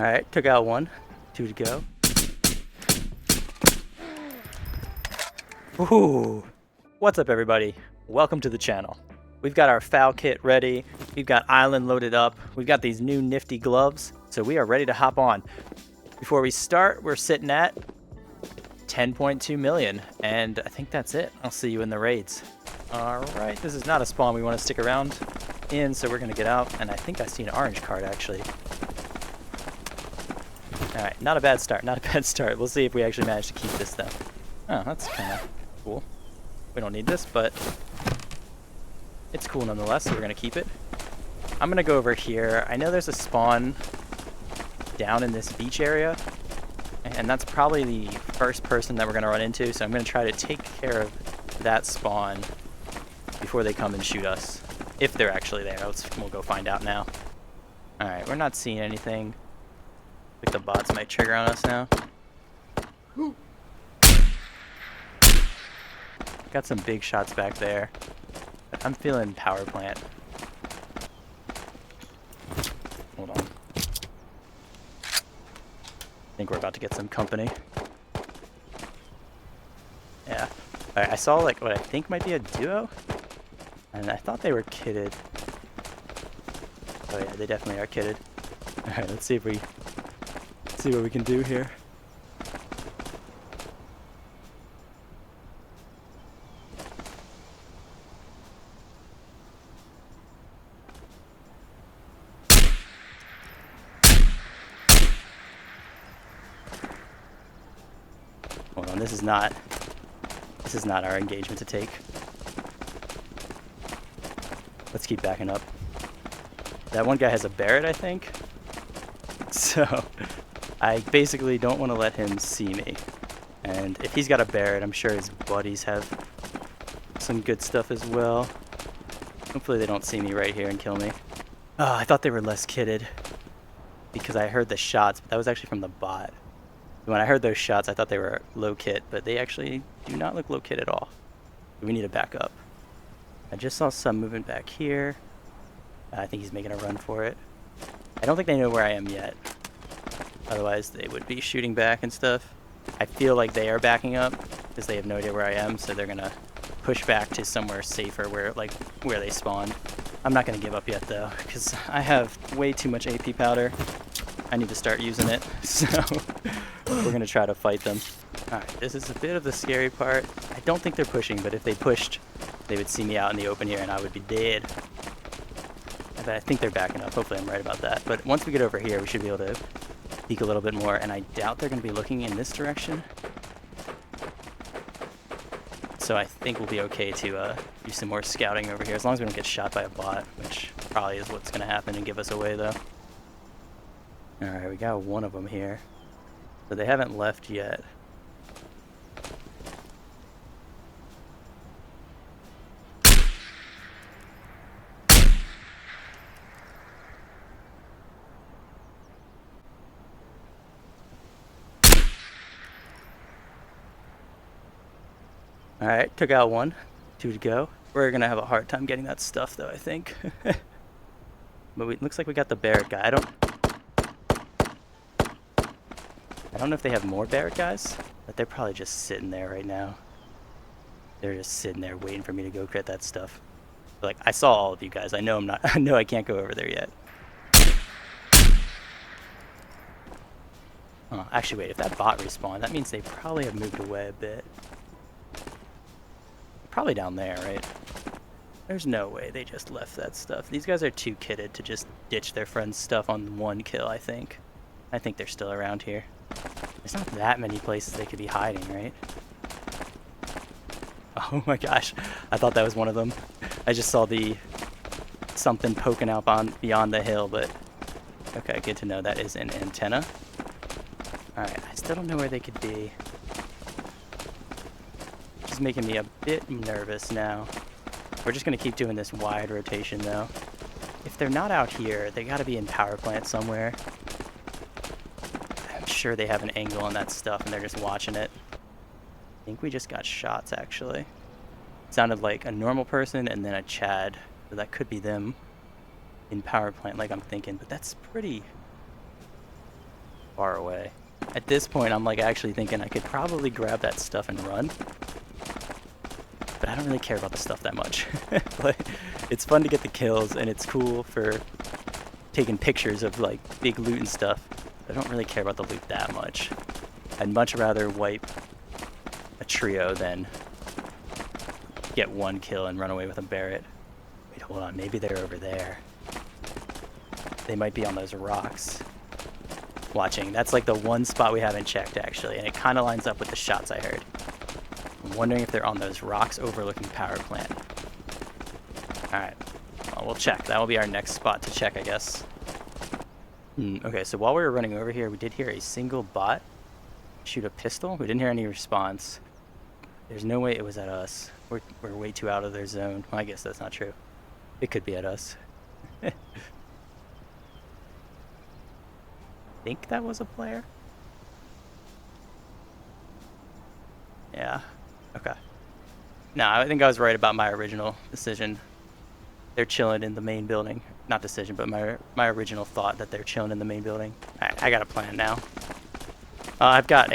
Alright, took out one. 2 to go. Ooh. What's up, everybody? Welcome to the channel. We've got our FAL kit ready. We've got Island loaded up. We've got these new nifty gloves. So we are ready to hop on. Before we start, we're sitting at 10.2 million. And I think that's it. I'll see you in the raids. Alright, this is not a spawn we want to stick around in, so we're going to get out. And I think I see an orange card, actually. Alright, not a bad start, not a bad start. We'll see if we actually manage to keep this, though. Oh, that's kind of cool. We don't need this, but it's cool nonetheless, so we're going to keep it. I'm going to go over here. I know there's a spawn down in this beach area, and that's probably the first person that we're going to run into, so I'm going to try to take care of that spawn before they come and shoot us. If they're actually there. We'll go find out now. Alright, we're not seeing anything. I think the bots might trigger on us now. Got some big shots back there. I'm feeling power plant. Hold on. I think we're about to get some company. Yeah. Alright, I saw like what I think might be a duo. And I thought they were kitted. Oh yeah, they definitely are kitted. Alright, let's see if we see what we can do here. Hold on, this is not our engagement to take. Let's keep backing up. That one guy has a Barrett, I think. So I basically don't want to let him see me. And if he's got a Barrett, I'm sure his buddies have some good stuff as well. Hopefully they don't see me right here and kill me. Oh, I thought they were less kitted because I heard the shots, but that was actually from the bot. When I heard those shots, I thought they were low kit, but they actually do not look low kit at all. We need to back up. I just saw some movement back here. I think he's making a run for it. I don't think they know where I am yet. Otherwise, they would be shooting back and stuff. I feel like they are backing up because they have no idea where I am, so they're gonna push back to somewhere safer where they spawned. I'm not gonna give up yet though, because I have way too much AP powder. I need to start using it, so we're gonna try to fight them. Alright, this is a bit of the scary part. I don't think they're pushing, but if they pushed, they would see me out in the open here and I would be dead. But I think they're backing up. Hopefully I'm right about that. But once we get over here, we should be able to peek a little bit more, and I doubt they're going to be looking in this direction. So I think we'll be okay to do some more scouting over here, as long as we don't get shot by a bot, which probably is what's going to happen and give us away, though. Alright, we got one of them here. So they haven't left yet. Alright, took out one. 2 to go. We're gonna have a hard time getting that stuff though, I think. But it looks like we got the Barrett guy. I don't know if they have more Barrett guys, but they're probably just sitting there right now. They're just sitting there waiting for me to go get that stuff. Like, I saw all of you guys. I know I'm not I know I can't go over there yet. Oh, actually wait, if that bot respawned, that means they probably have moved away a bit. Probably down there, right? There's no way they just left that stuff. These guys are too kitted to just ditch their friend's stuff on one kill, I think. I think they're still around here. There's not that many places they could be hiding, right? Oh my gosh. I thought that was one of them. I just saw the something poking out beyond the hill, but okay, good to know that is an antenna. Alright, I still don't know where they could be. Making me a bit nervous now. We're just going to keep doing this wide rotation though. If they're not out here, they got to be in power plant somewhere. I'm sure they have an angle on that stuff and they're just watching it. I think we just got shots actually. Sounded like a normal person and then a Chad. So that could be them in power plant like I'm thinking, but that's pretty far away. At this point, I'm like actually thinking I could probably grab that stuff and run. But I don't really care about the stuff that much. Like, it's fun to get the kills, and it's cool for taking pictures of like big loot and stuff. I don't really care about the loot that much. I'd much rather wipe a trio than get one kill and run away with a Barrett. Wait, hold on, maybe they're over there. They might be on those rocks. Watching, that's like the one spot we haven't checked actually, and it kind of lines up with the shots I heard. I'm wondering if they're on those rocks overlooking power plant. Alright, well, we'll check. That will be our next spot to check, I guess. Okay, so while we were running over here, we did hear a single bot shoot a pistol. We didn't hear any response. There's no way it was at us. We're way too out of their zone. Well, I guess that's not true. It could be at us. I think that was a player. Yeah. Okay. No, I think I was right about my original decision. They're chilling in the main building. Not decision, but my original thought that they're chilling in the main building. I got a plan now. I've got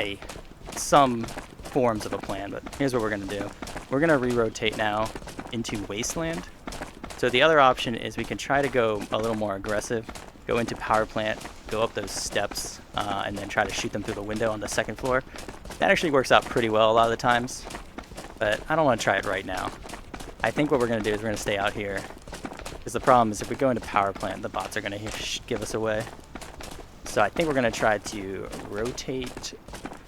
some forms of a plan, but here's what we're going to do. We're going to re-rotate now into Wasteland. So the other option is we can try to go a little more aggressive, go into power plant, go up those steps, and then try to shoot them through the window on the second floor. That actually works out pretty well a lot of the times, but I don't want to try it right now. I think what we're going to do is we're going to stay out here, because the problem is if we go into power plant, the bots are going to give us away. So I think we're going to try to rotate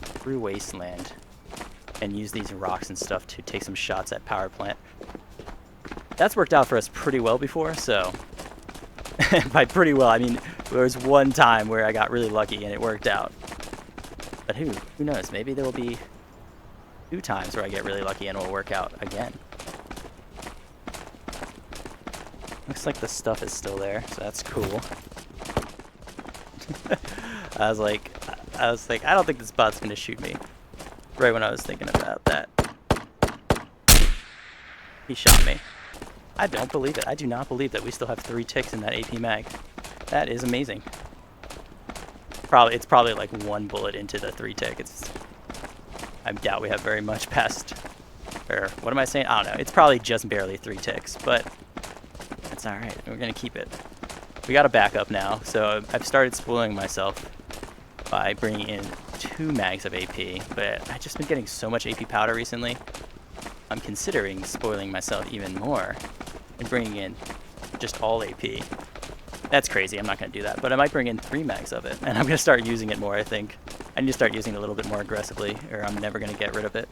through Wasteland and use these rocks and stuff to take some shots at power plant. That's worked out for us pretty well before, so by pretty well, I mean there was one time where I got really lucky and it worked out. But who knows? Maybe there will be 2 times where I get really lucky and it will work out again. Looks like the stuff is still there, so that's cool. I was like, I don't think this bot's gonna shoot me. Right when I was thinking about that. He shot me. I don't believe it. I do not believe that we still have 3 ticks in that AP mag. That is amazing. It's probably like 1 bullet into the 3 tick. I doubt we have very much past, or what am I saying? I don't know. It's probably just barely 3 ticks, but that's all right. We're gonna keep it. We got a backup now, so I've started spoiling myself by bringing in 2 mags of AP, but I've just been getting so much AP powder recently. I'm considering spoiling myself even more and bringing in just all AP. That's crazy, I'm not going to do that, but I might bring in 3 mags of it, and I'm going to start using it more, I think. I need to start using it a little bit more aggressively, or I'm never going to get rid of it.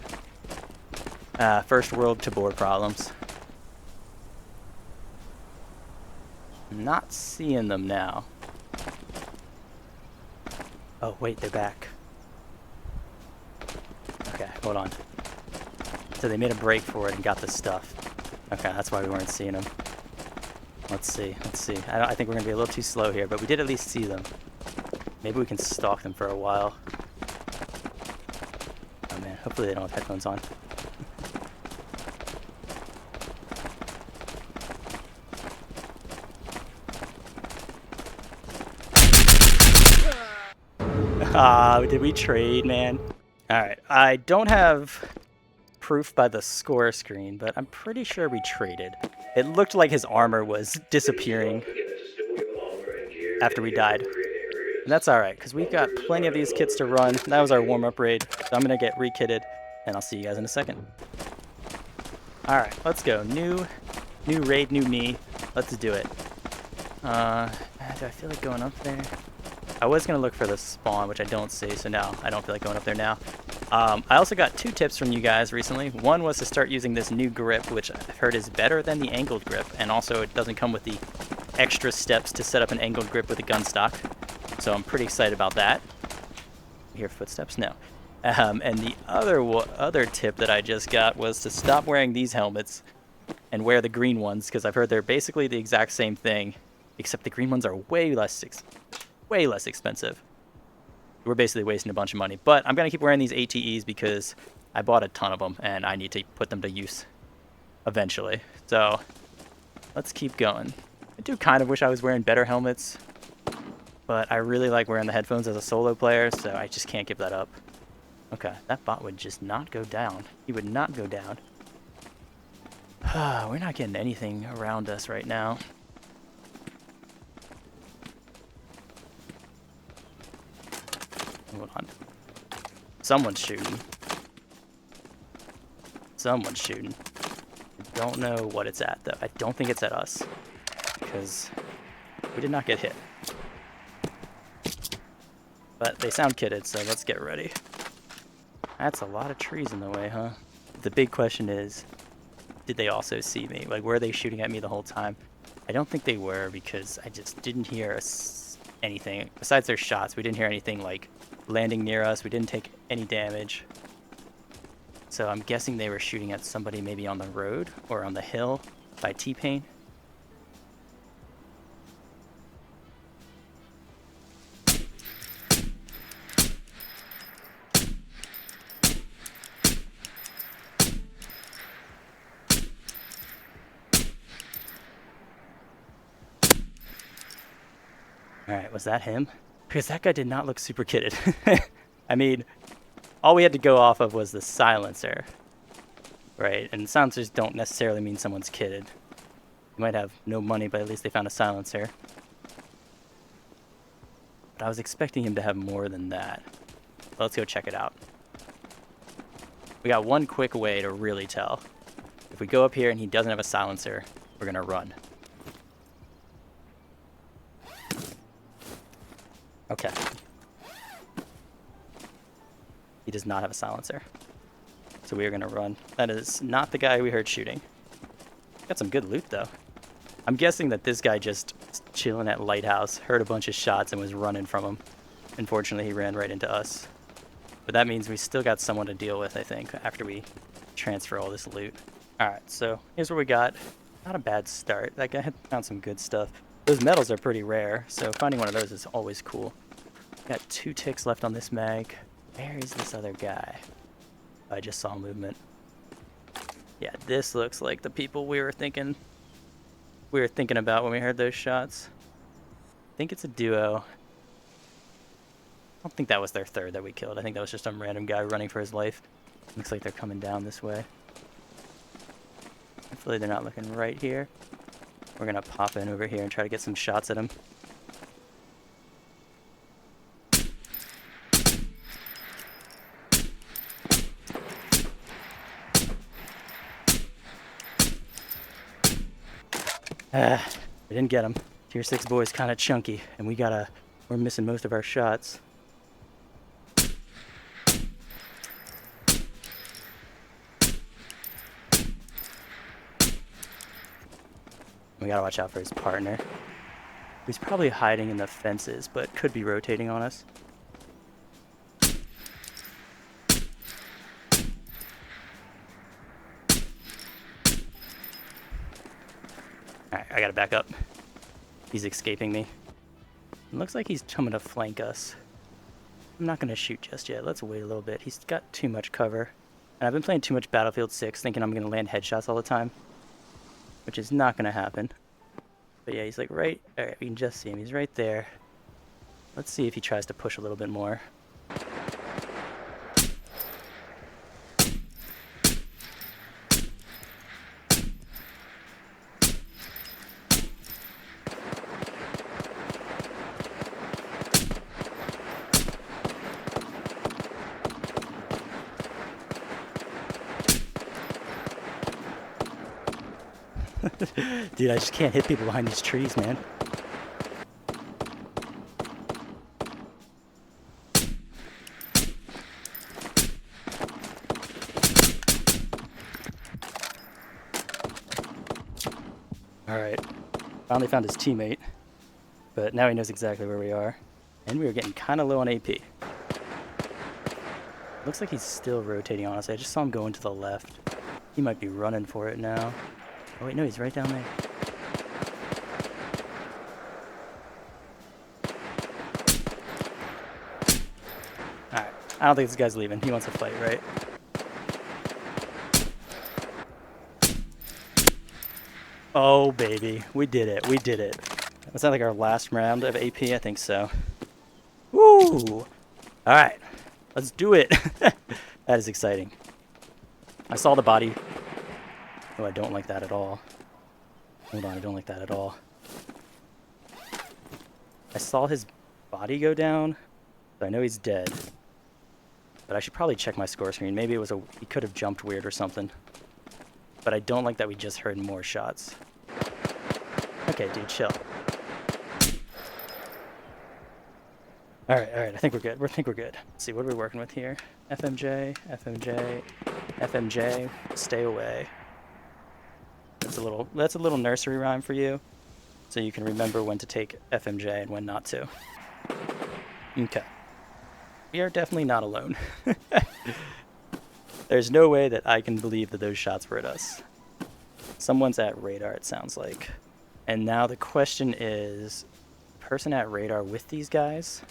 First world Tabor problems. I'm not seeing them now. Oh, wait, they're back. Okay, hold on. So they made a break for it and got the stuff. Okay, that's why we weren't seeing them. Let's see. I think we're going to be a little too slow here, but we did at least see them. Maybe we can stalk them for a while. Oh man, hopefully they don't have headphones on. Did we trade, man? Alright, I don't have proof by the score screen, but I'm pretty sure we traded. It looked like his armor was disappearing after we died. And that's alright, because we've got plenty of these kits to run. That was our warm-up raid, so I'm going to get re-kitted, and I'll see you guys in a second. Alright, let's go. New raid, new me. Let's do it. Do I feel like going up there? I was going to look for the spawn, which I don't see, so no, I don't feel like going up there now. I also got 2 tips from you guys recently. One was to start using this new grip, which I've heard is better than the angled grip, and also it doesn't come with the extra steps to set up an angled grip with a Gunstock. So I'm pretty excited about that. You hear footsteps? No. And the other tip that I just got was to stop wearing these helmets and wear the green ones, because I've heard they're basically the exact same thing, except the green ones are way less expensive. We're basically wasting a bunch of money, but I'm gonna keep wearing these ATEs because I bought a ton of them and I need to put them to use eventually. So let's keep going. I do kind of wish I was wearing better helmets, but I really like wearing the headphones as a solo player, so I just can't give that up. Okay, that bot would just not go down. He would not go down. We're not getting anything around us right now. Hold on. Someone's shooting. Someone's shooting. I don't know what it's at, though. I don't think it's at us, because we did not get hit. But they sound kitted, so let's get ready. That's a lot of trees in the way, huh? The big question is, did they also see me? Like, were they shooting at me the whole time? I don't think they were, because I just didn't hear anything. Besides their shots, we didn't hear anything, like, landing near us. We didn't take any damage. So I'm guessing they were shooting at somebody maybe on the road or on the hill by T-Pain. Alright, was that him? Because that guy did not look super kitted. I mean, all we had to go off of was the silencer, right? And silencers don't necessarily mean someone's kitted. You might have no money, but at least they found a silencer. But I was expecting him to have more than that. Let's go check it out. We got one quick way to really tell. If we go up here and he doesn't have a silencer, we're gonna run. Okay. He does not have a silencer. So we are gonna run. That is not the guy we heard shooting. Got some good loot though. I'm guessing that this guy just chilling at Lighthouse, heard a bunch of shots and was running from him. Unfortunately, he ran right into us. But that means we still got someone to deal with, I think, after we transfer all this loot. Alright, so here's what we got. Not a bad start. That guy had found some good stuff. Those metals are pretty rare, so finding one of those is always cool. Got 2 ticks left on this mag. Where is this other guy? I just saw movement. Yeah, this looks like the people we were thinking about when we heard those shots. I think it's a duo. I don't think that was their third that we killed. I think that was just some random guy running for his life. Looks like they're coming down this way. Hopefully they're not looking right here. We're gonna pop in over here and try to get some shots at him. We didn't get him. Tier 6 boy's kind of chunky, and we're missing most of our shots. We gotta watch out for his partner. He's probably hiding in the fences, but could be rotating on us. Alright, I gotta back up. He's escaping me. It looks like he's coming to flank us. I'm not gonna shoot just yet. Let's wait a little bit. He's got too much cover. And I've been playing too much Battlefield 6, thinking I'm gonna land headshots all the time, which is not gonna happen. But yeah, he's like right... Alright, we can just see him. He's right there. Let's see if he tries to push a little bit more. Dude, I just can't hit people behind these trees, man. Alright. Finally found his teammate. But now he knows exactly where we are. And we are getting kind of low on AP. Looks like he's still rotating on us. I just saw him going to the left. He might be running for it now. Oh wait, no, he's right down there. Alright, I don't think this guy's leaving. He wants to fight, right? Oh, baby. We did it. We did it. Was that like our last round of AP? I think so. Woo! Alright, let's do it. That is exciting. I saw the body. Oh, I don't like that at all. Hold on, I don't like that at all. I saw his body go down, so I know he's dead. But I should probably check my score screen. Maybe it was he could have jumped weird or something. But I don't like that we just heard more shots. Okay, dude, chill. Alright, I think we're good. I think we're good. Let's see, what are we working with here? FMJ, FMJ, FMJ, stay away. That's a little nursery rhyme for you, so you can remember when to take FMJ and when not to. Okay. We are definitely not alone. There's no way that I can believe that those shots were at us. Someone's at radar, it sounds like. And now the question is, person at radar with these guys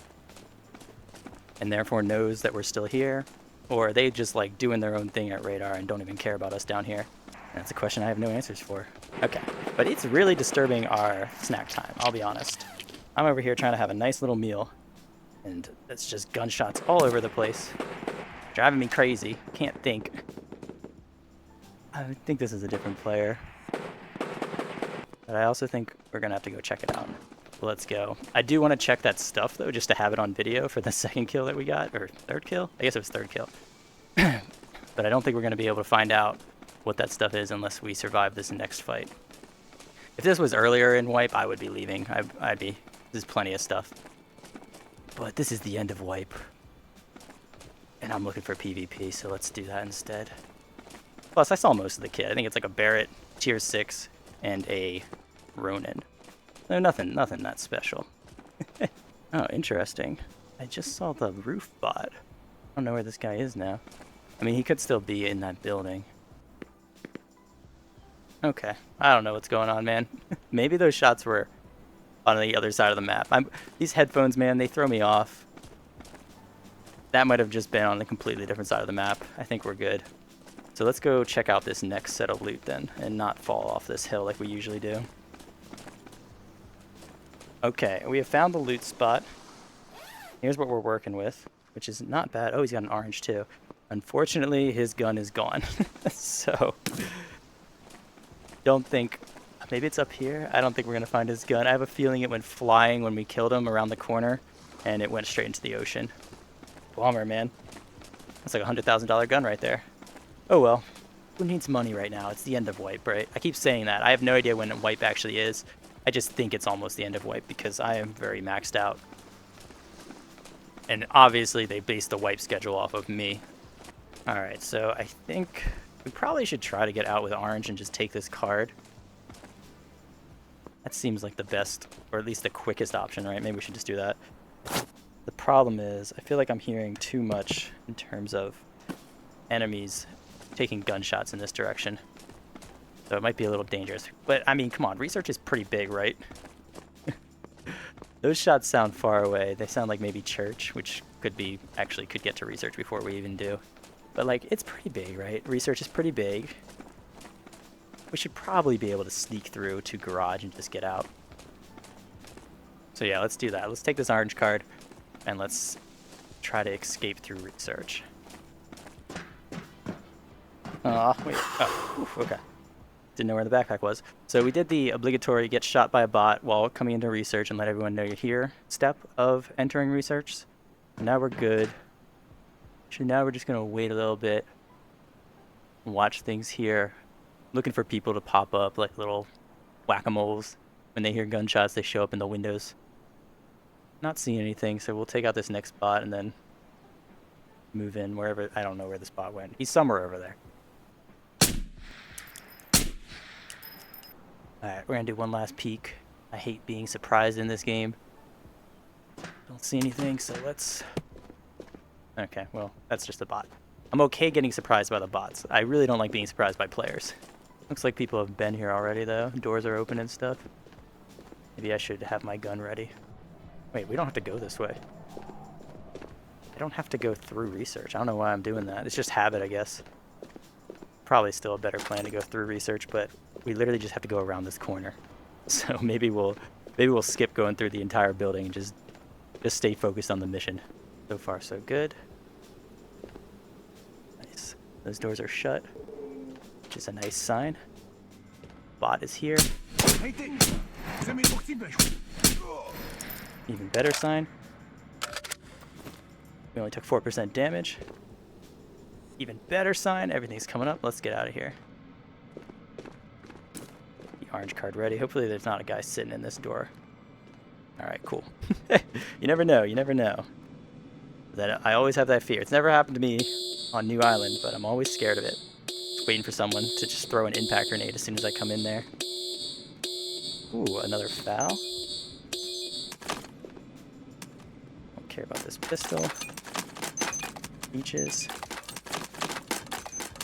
and therefore knows that we're still here, or are they just like doing their own thing at radar and don't even care about us down here? And that's a question I have no answers for. Okay, but it's really disturbing our snack time, I'll be honest. I'm over here trying to have a nice little meal, and it's just gunshots all over the place. Driving me crazy. Can't think. I think this is a different player. But I also think we're going to have to go check it out. Let's go. I do want to check that stuff, though, just to have it on video for the second kill that we got. Or third kill? I guess it was third kill. But I don't think we're going to be able to find out what that stuff is unless we survive this next fight. If this was earlier in Wipe, I would be leaving. There's plenty of stuff. But this is the end of Wipe. And I'm looking for PvP, so let's do that instead. Plus, I saw most of the kit. I think it's like a Barrett, tier 6, and a Ronin. No, nothing that special. Oh, interesting. I just saw the roof bot. I don't know where this guy is now. I mean, he could still be in that building. Okay. I don't know what's going on, man. Maybe those shots were on the other side of the map. These headphones, man, they throw me off. That might have just been on a completely different side of the map. I think we're good. So let's go check out this next set of loot then, and not fall off this hill like we usually do. Okay, we have found the loot spot. Here's what we're working with, which is not bad. Oh, he's got an orange too. Unfortunately, his gun is gone. So, don't think... Maybe it's up here? I don't think we're going to find his gun. I have a feeling it went flying when we killed him around the corner, and it went straight into the ocean. Bummer, man. That's like a $100,000 gun right there. Oh well. Who needs money right now? It's the end of Wipe, right? I keep saying that. I have no idea when Wipe actually is. I just think it's almost the end of Wipe because I am very maxed out. And obviously they base the Wipe schedule off of me. Alright, so I think we probably should try to get out with orange and just take this card. That seems like the best, or at least the quickest option, right? Maybe we should just do that. The problem is, I feel like I'm hearing too much in terms of enemies taking gunshots in this direction. So it might be a little dangerous. But, I mean, come on, research is pretty big, right? Those shots sound far away. They sound like maybe church, which could get to research before we even do. But, like, it's pretty big, right? Research is pretty big. We should probably be able to sneak through to garage and just get out. So yeah, let's do that. Let's take this orange card and let's try to escape through research. Wait. Oh, oof, okay. Didn't know where the backpack was. So we did the obligatory get shot by a bot while coming into research and let everyone know you're here step of entering research. And now we're good. Actually, now we're just going to wait a little bit and watch things here. Looking for people to pop up like little whack-a-moles. When they hear gunshots, they show up in the windows. Not seeing anything, so we'll take out this next bot and then move in wherever. I don't know where this bot went. He's somewhere over there. Alright, we're gonna do one last peek. I hate being surprised in this game. Don't see anything, so let's... Okay, well, that's just a bot. I'm okay getting surprised by the bots. I really don't like being surprised by players. Looks like people have been here already, though. Doors are open and stuff. Maybe I should have my gun ready. Wait, we don't have to go this way. I don't have to go through research. I don't know why I'm doing that. It's just habit, I guess. Probably still a better plan to go through research, but we literally just have to go around this corner. So maybe we'll Maybe we'll skip going through the entire building and just stay focused on the mission. So far, so good. Nice. Those doors are shut, which is a nice sign. Bot is here. Even better sign. We only took 4% damage. Even better sign. Everything's coming up. Let's get out of here. The orange card ready. Hopefully there's not a guy sitting in this door. Alright, cool. You never know. You never know. I always have that fear. It's never happened to me on New Island, but I'm always scared of it. Just waiting for someone to just throw an impact grenade as soon as I come in there. Ooh, another foul. Don't care about this pistol. Beaches.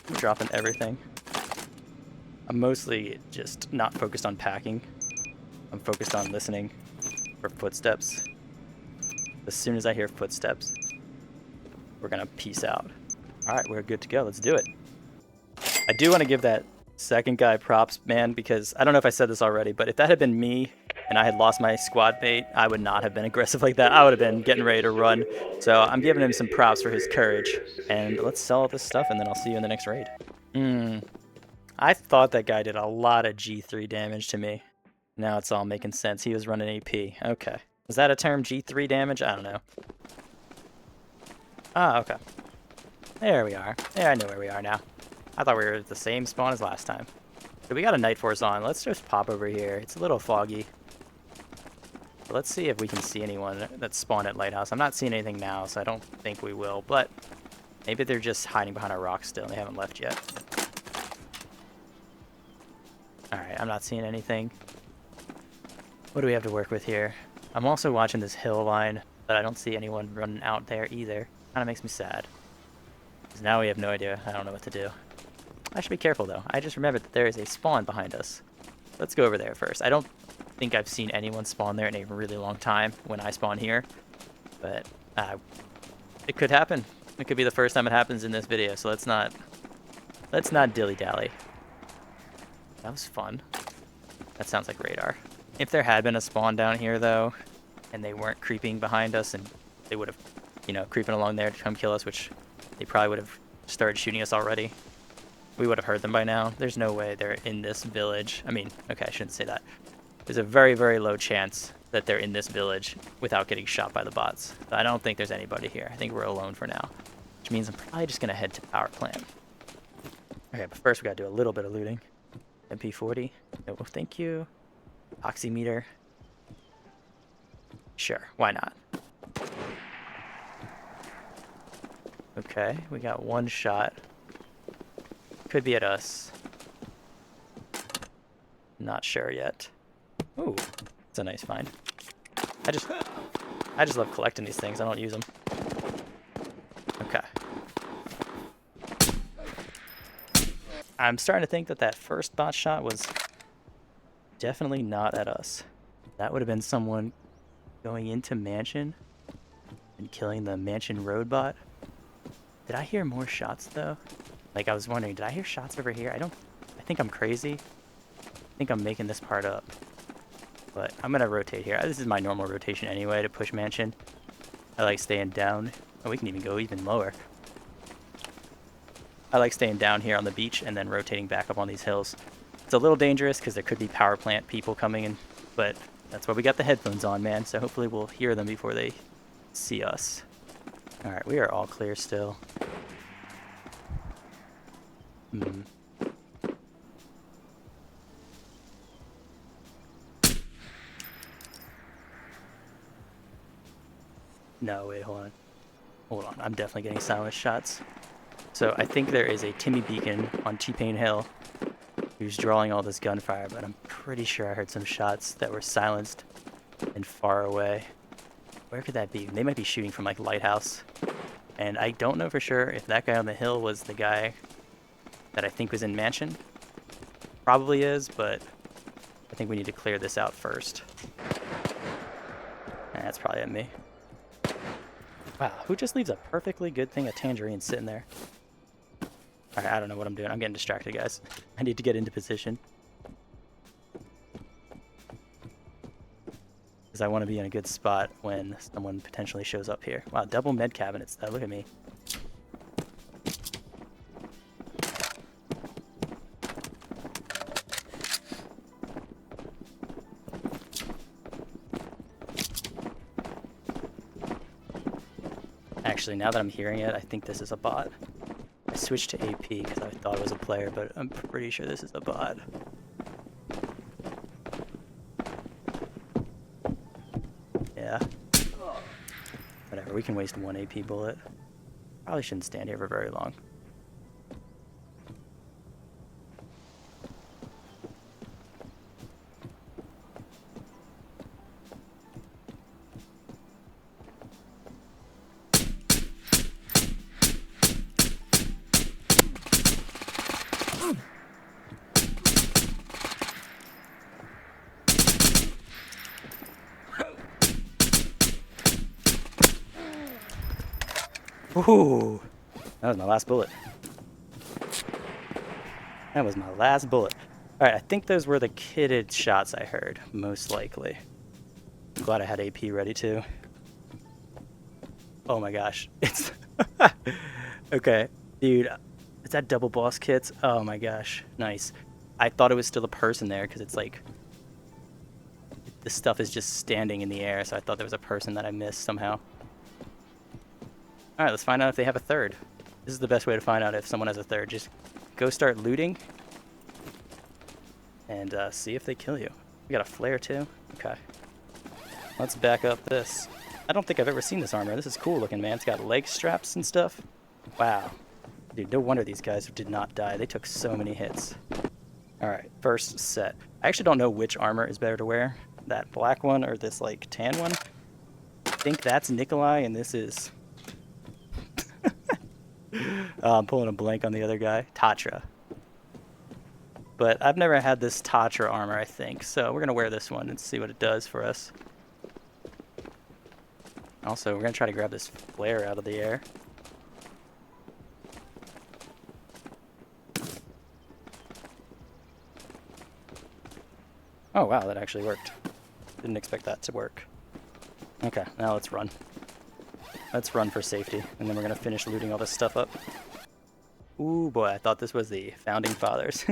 I'm dropping everything. I'm mostly just not focused on packing. I'm focused on listening for footsteps. As soon as I hear footsteps, we're gonna peace out. Alright, we're good to go. Let's do it. I do want to give that second guy props, man, because I don't know if I said this already, but if that had been me and I had lost my squad mate, I would not have been aggressive like that. I would have been getting ready to run. So I'm giving him some props for his courage. And let's sell all this stuff, and then I'll see you in the next raid. I thought that guy did a lot of G3 damage to me. Now it's all making sense. He was running AP. Okay. Is that a term, G3 damage? I don't know. Ah, okay. There we are. Yeah, I know where we are now. I thought we were at the same spawn as last time. So we got a Night Force on. Let's just pop over here. It's a little foggy. But let's see if we can see anyone that's spawned at Lighthouse. I'm not seeing anything now, so I don't think we will. But maybe they're just hiding behind a rock still and they haven't left yet. Alright, I'm not seeing anything. What do we have to work with here? I'm also watching this hill line, but I don't see anyone running out there either. Kind of makes me sad. Because now we have no idea. I don't know what to do. I should be careful, though. I just remembered that there is a spawn behind us. Let's go over there first. I don't think I've seen anyone spawn there in a really long time when I spawn here. But it could happen. It could be the first time it happens in this video, so let's not dilly-dally. That was fun. That sounds like radar. If there had been a spawn down here, though, and they weren't creeping behind us, and they would have, you know, creeping along there to come kill us, which they probably would have started shooting us already. We would have heard them by now. There's no way they're in this village. I mean, okay, I shouldn't say that. There's a very, very low chance that they're in this village without getting shot by the bots. So I don't think there's anybody here. I think we're alone for now, which means I'm probably just going to head to power plant. Okay, but first we got to do a little bit of looting. MP40. No, thank you. Oximeter. Sure, why not? Okay, we got one shot. Could be at us. Not sure yet. Ooh, it's a nice find. I just love collecting these things. I don't use them. Okay. I'm starting to think that that first bot shot was definitely not at us. That would have been someone going into mansion and killing the mansion road bot. Did I hear more shots though? Like, I was wondering, did I hear shots over here? I think I'm crazy. I think I'm making this part up. But I'm gonna rotate here. This is my normal rotation anyway to push mansion. I like staying down. Oh, we can even go even lower. I like staying down here on the beach and then rotating back up on these hills. It's a little dangerous because there could be power plant people coming in, but that's why we got the headphones on, man. So hopefully we'll hear them before they see us. All right, we are all clear still. No, wait, hold on. Hold on, I'm definitely getting silence shots. So I think there is a Timmy Beacon on T-Pain Hill who's drawing all this gunfire, but I'm pretty sure I heard some shots that were silenced and far away. Where could that be? They might be shooting from like Lighthouse. And I don't know for sure if that guy on the hill was the guy that I think was in mansion. Probably is, but I think we need to clear this out first. That's probably at me. Wow, who just leaves a perfectly good thing of tangerine sitting there? Alright, I don't know what I'm doing. I'm getting distracted, guys. I need to get into position. because I want to be in a good spot when someone potentially shows up here. Wow, double med cabinets. Look at me. Actually, now that I'm hearing it, I think this is a bot. I switched to AP because I thought it was a player, but I'm pretty sure this is a bot. Yeah. Whatever, we can waste one AP bullet. Probably shouldn't stand here for very long. Ooh, that was my last bullet. That was my last bullet. Alright, I think those were the kitted shots I heard, most likely. I'm glad I had AP ready too. Oh my gosh, it's... Okay, dude, is that double boss kits? Oh my gosh, nice. I thought it was still a person there, because it's like... this stuff is just standing in the air, so I thought there was a person that I missed somehow. Alright, let's find out if they have a third. This is the best way to find out if someone has a third. Just go start looting and see if they kill you. We got a flare too? Okay. Let's back up this. I don't think I've ever seen this armor. This is cool looking, man. It's got leg straps and stuff. Wow. Dude, no wonder these guys did not die. They took so many hits. Alright, first set. I actually don't know which armor is better to wear. That black one or this like tan one. I think that's Nikolai and this is... I'm pulling a blank on the other guy. Tatra. But I've never had this Tatra armor, I think. So we're going to wear this one and see what it does for us. Also, we're going to try to grab this flare out of the air. Oh, wow, that actually worked. Didn't expect that to work. Okay, now let's run. Let's run for safety, and then we're going to finish looting all this stuff up. Ooh, boy, I thought this was the Founding Fathers.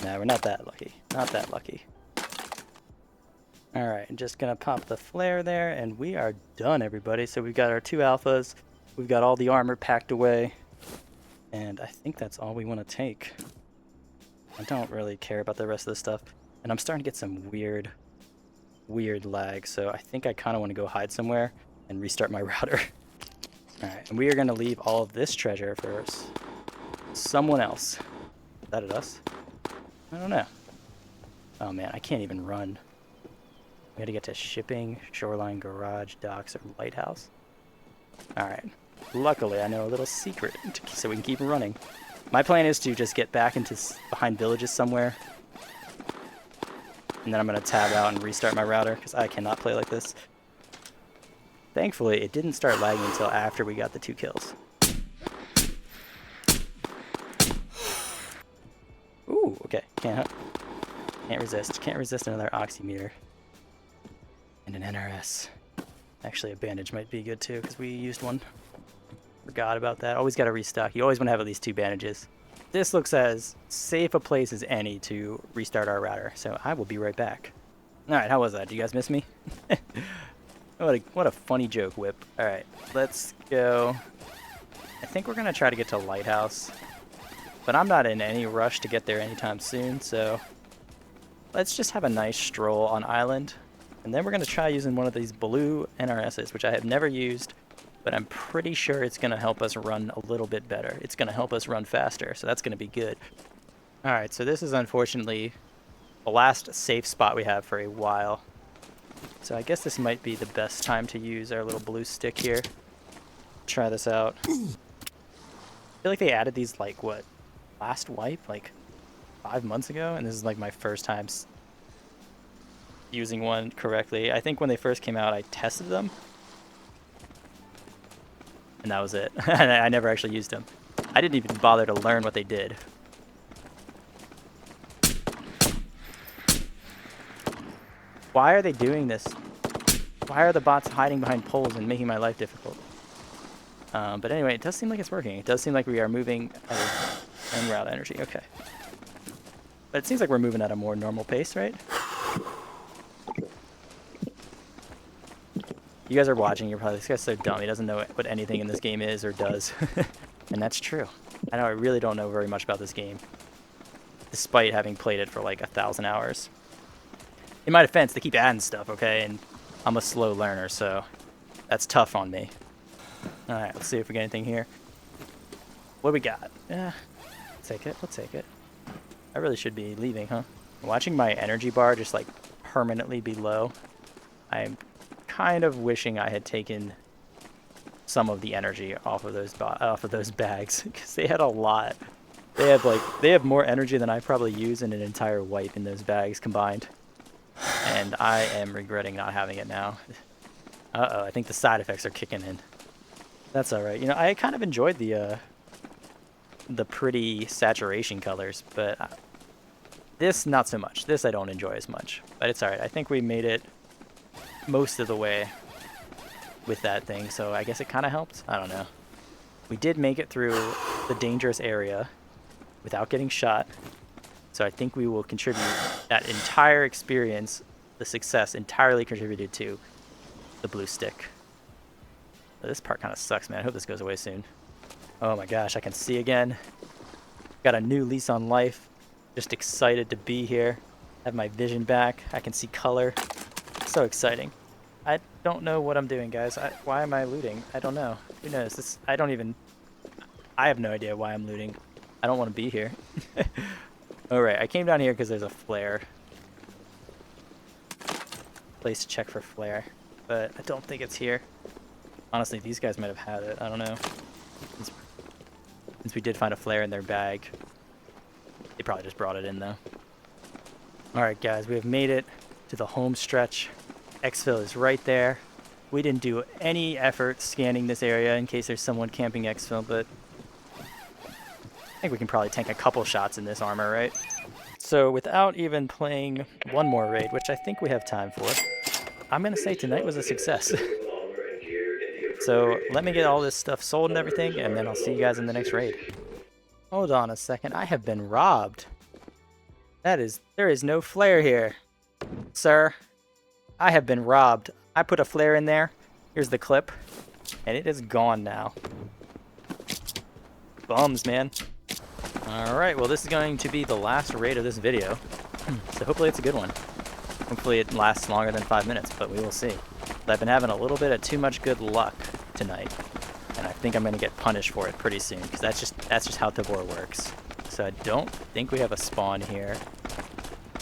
Nah, we're not that lucky. Not that lucky. Alright, I'm just going to pop the flare there, and we are done, everybody. So we've got our 2 alphas, we've got all the armor packed away, and I think that's all we want to take. I don't really care about the rest of this stuff, and I'm starting to get some weird lag, so I think I kind of want to go hide somewhere and restart my router. Alright, and we are going to leave all of this treasure for someone else. Is that at us? I don't know. Oh man, I can't even run. We gotta get to shipping, shoreline, garage, docks, or lighthouse. Alright. Luckily, I know a little secret so we can keep running. My plan is to just get back into behind villages somewhere. And then I'm going to tab out and restart my router because I cannot play like this. Thankfully, it didn't start lagging until after we got the 2 kills. Ooh, okay. Can't resist. Can't resist another oximeter. And an NRS. Actually, a bandage might be good too because we used one. Forgot about that. Always got to restock. You always want to have at least 2 bandages. This looks as safe a place as any to restart our router, so I will be right back. Alright, how was that? Do you guys miss me? What a funny joke, Whip. Alright, let's go. I think we're going to try to get to Lighthouse, but I'm not in any rush to get there anytime soon, so let's just have a nice stroll on Island, and then we're going to try using one of these blue NRSs, which I have never used, but I'm pretty sure it's going to help us run a little bit better. It's going to help us run faster, so that's going to be good. Alright, so this is unfortunately the last safe spot we have for a while. So I guess this might be the best time to use our little blue stick here. Try this out. I feel like they added these, like, what, last wipe? Like, 5 months ago? And this is, like, my first time using one correctly. I think when they first came out, I tested them. And that was it. I never actually used them. I didn't even bother to learn what they did. Why are they doing this? Why are the bots hiding behind poles and making my life difficult? But anyway, it does seem like it's working. It does seem like we are moving and we're out of energy. Okay. But it seems like we're moving at a more normal pace, right? You guys are watching, you're probably, this guy's so dumb, he doesn't know what anything in this game is or does. And that's true. I know I really don't know very much about this game, despite having played it for like 1,000 hours. In my defense, they keep adding stuff, okay? And I'm a slow learner, so that's tough on me. Alright, let's see if we get anything here. What do we got? Yeah, take it, let's take it. I really should be leaving, huh? Watching my energy bar just like permanently be low, I'm kind of wishing I had taken some of the energy off of those bags, because they had a lot. They have more energy than I probably use in an entire wipe in those bags combined. And I am regretting not having it now. Uh-oh, I think the side effects are kicking in. That's alright. You know, I kind of enjoyed the pretty saturation colors, but this not so much. This I don't enjoy as much. But it's alright. I think we made it most of the way with that thing, so I guess it kind of helped. I don't know. We did make it through the dangerous area without getting shot, so I think we will contribute that entire experience, the success entirely contributed to the blue stick. But this part kind of sucks, man. I hope this goes away soon. Oh my gosh, I can see again. Got a new lease on life. Just excited to be here. Have my vision back. I can see color. So exciting. I don't know what I'm doing, guys. Why am I looting? I don't know. Who knows? I have no idea why I'm looting. I don't want to be here. Alright, I came down here because there's a flare. Place to check for flare. But I don't think it's here. Honestly, these guys might have had it. I don't know. Since we did find a flare in their bag. They probably just brought it in, though. Alright, guys. We have made it to the home stretch. Exfil is right there. We didn't do any effort scanning this area in case there's someone camping exfil, but I think we can probably tank a couple shots in this armor, right? So without even playing one more raid, which I think we have time for, I'm going to say tonight was a success. So let me get all this stuff sold and everything, and then I'll see you guys in the next raid. Hold on a second. I have been robbed. There is no flare here, sir. I have been robbed. I put a flare in there. Here's the clip. And it is gone now. Bums, man. Alright, well this is going to be the last raid of this video. So hopefully it's a good one. Hopefully it lasts longer than 5 minutes, but we will see. But I've been having a little bit of too much good luck tonight. And I think I'm going to get punished for it pretty soon, because that's just how Tabor works. So I don't think we have a spawn here.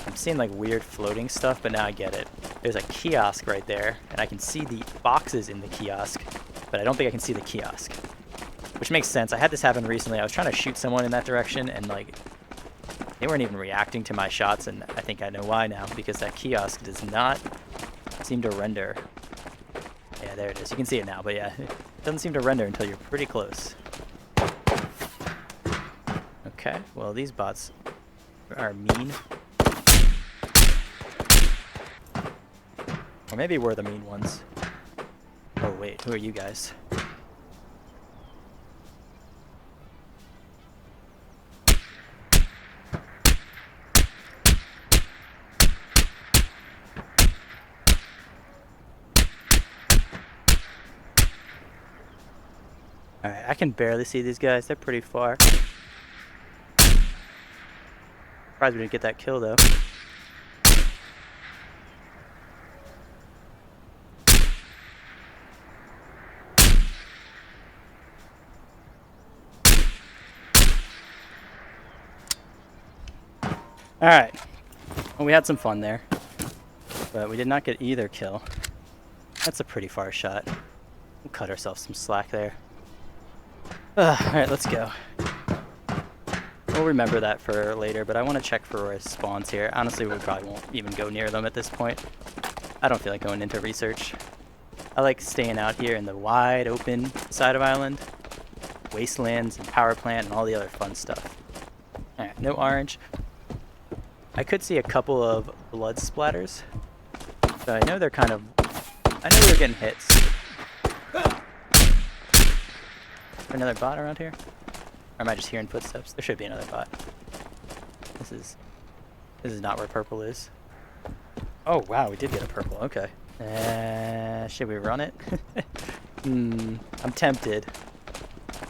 I'm seeing like weird floating stuff, but now I get it. There's a kiosk right there, and I can see the boxes in the kiosk, but I don't think I can see the kiosk. Which makes sense. I had this happen recently. I was trying to shoot someone in that direction, and like, they weren't even reacting to my shots, and I think I know why now, because that kiosk does not seem to render. Yeah, there it is. You can see it now, but yeah, it doesn't seem to render until you're pretty close. Okay, well these bots are mean. Or maybe we're the mean ones. Oh wait, who are you guys? Alright, I can barely see these guys. They're pretty far. Surprised we didn't get that kill though. Alright, well we had some fun there, but we did not get either kill. That's a pretty far shot. We'll cut ourselves some slack there. Alright, let's go. We'll remember that for later, but I want to check for spawns here. Honestly, we probably won't even go near them at this point. I don't feel like going into research. I like staying out here in the wide open side of island. Wastelands and power plant and all the other fun stuff. Alright, no orange. I could see a couple of blood splatters. So I know they're kind of... I know they're getting hits. Another bot around here? Or am I just hearing footsteps? There should be another bot. This is not where purple is. Oh wow, we did get a purple. Okay. Should we run it? I'm tempted.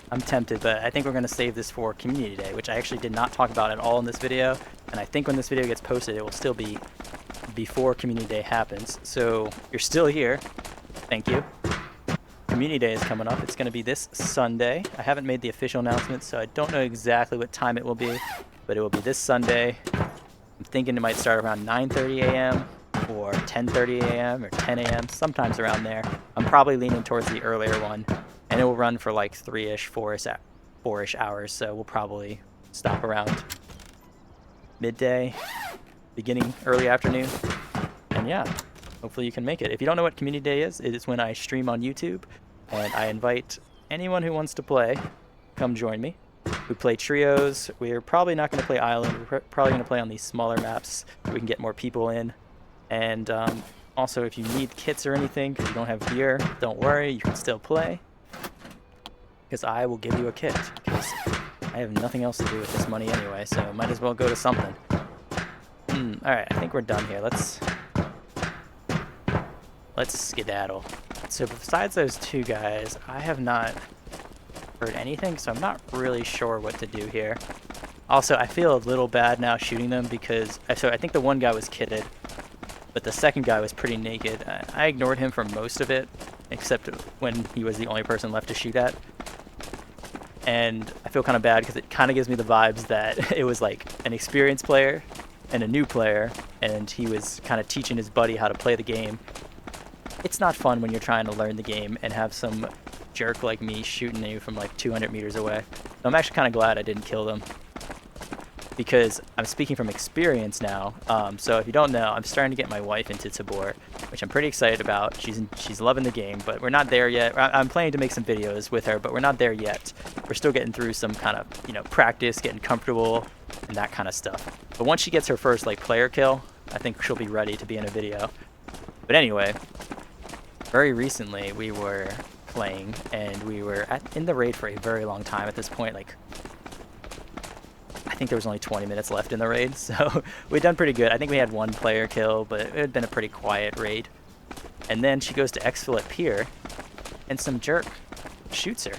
But I think we're gonna save this for Community Day, which I actually did not talk about at all in this video. And I think when this video gets posted, it will still be before Community Day happens. So you're still here. Thank you. Community Day is coming up. It's going to be this Sunday. I haven't made the official announcement, so I don't know exactly what time it will be, but it will be this Sunday. I'm thinking it might start around 9:30 a.m. or 10:30 a.m. or 10 a.m., sometimes around there. I'm probably leaning towards the earlier one, and it will run for like 3-ish, 4-ish hours, so we'll probably stop around midday, beginning early afternoon, and yeah. Hopefully you can make it. If you don't know what Community Day is, it is when I stream on YouTube, and I invite anyone who wants to play, come join me. We play trios. We're probably not going to play Island. We're probably going to play on these smaller maps so we can get more people in. And also, if you need kits or anything, because you don't have gear, don't worry, you can still play. Because I will give you a kit, because I have nothing else to do with this money anyway, so might as well go to something. Alright, I think we're done here. Let's skedaddle. So besides those two guys, I have not heard anything, so I'm not really sure what to do here. Also, I feel a little bad now shooting them because... So I think the one guy was kitted, but the second guy was pretty naked. I ignored him for most of it, except when he was the only person left to shoot at. And I feel kind of bad because it kind of gives me the vibes that it was like an experienced player and a new player, and he was kind of teaching his buddy how to play the game. It's not fun when you're trying to learn the game and have some jerk like me shooting you from like 200 meters away. So I'm actually kind of glad I didn't kill them, because I'm speaking from experience now. So if you don't know, I'm starting to get my wife into Tabor, which I'm pretty excited about. She's loving the game, but we're not there yet. I'm planning to make some videos with her, but we're not there yet. We're still getting through some kind of, practice, getting comfortable, and that kind of stuff. But once she gets her first like player kill, I think she'll be ready to be in a video. But anyway, very recently we were playing, and we were in the raid for a very long time. At this point, like, I think there was only 20 minutes left in the raid, so we'd done pretty good. I think we had one player kill, but it had been a pretty quiet raid. And then she goes to exfil at pier, and some jerk shoots her.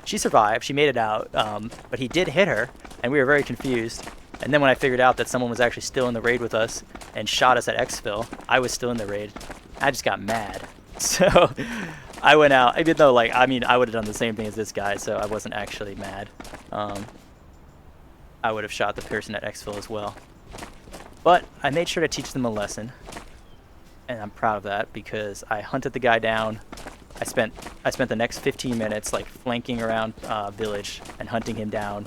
She survived, she made it out, but he did hit her, and we were very confused. And then when I figured out that someone was actually still in the raid with us and shot us at exfil, I was still in the raid. I just got mad. So I went out, even though, like, I mean, I would have done the same thing as this guy, so I wasn't actually mad. I would have shot the person at exfil as well. But I made sure to teach them a lesson, and I'm proud of that, because I hunted the guy down. I spent the next 15 minutes like flanking around village and hunting him down,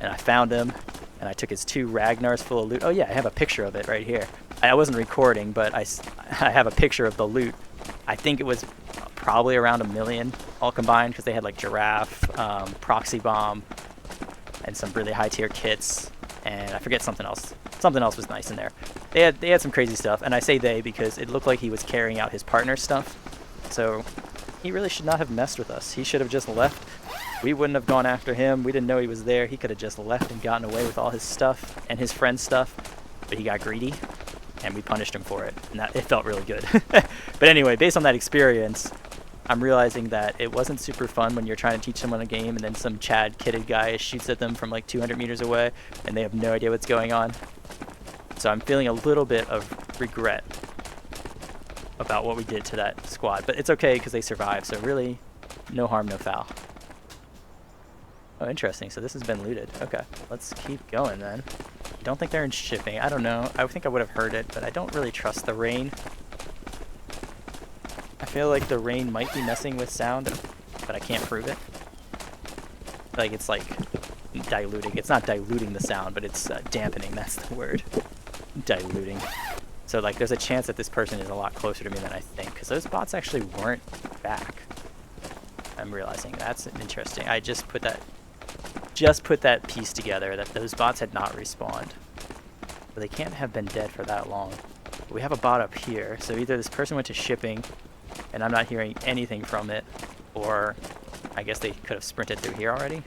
and I found him, and I took his 2 Ragnars full of loot. Oh yeah, I have a picture of it right here. I wasn't recording, but I have a picture of the loot. I think it was probably around 1 million all combined, because they had like giraffe, proxy bomb, and some really high tier kits, and I forget something else. Something else was nice in there. They had some crazy stuff, and I say they because it looked like he was carrying out his partner's stuff. So he really should not have messed with us. He should have just left. We wouldn't have gone after him. We didn't know he was there. He could have just left and gotten away with all his stuff and his friend's stuff, but he got greedy, and we punished him for it, and it felt really good. But anyway, based on that experience, I'm realizing that it wasn't super fun when you're trying to teach someone a game and then some Chad kitted guy shoots at them from like 200 meters away and they have no idea what's going on. So I'm feeling a little bit of regret about what we did to that squad, but it's okay because they survived, so really no harm, no foul. Oh, interesting. So this has been looted. Okay, let's keep going then. I don't think they're in shipping. I don't know. I think I would have heard it, but I don't really trust the rain. I feel like the rain might be messing with sound, but I can't prove it. Like, it's like diluting. It's not diluting the sound, but it's dampening. That's the word. Diluting. So like there's a chance that this person is a lot closer to me than I think, because those bots actually weren't back. I'm realizing that's interesting. I just put that piece together, that those bots had not respawned. But they can't have been dead for that long. We have a bot up here, so either this person went to shipping and I'm not hearing anything from it, or I guess they could have sprinted through here already.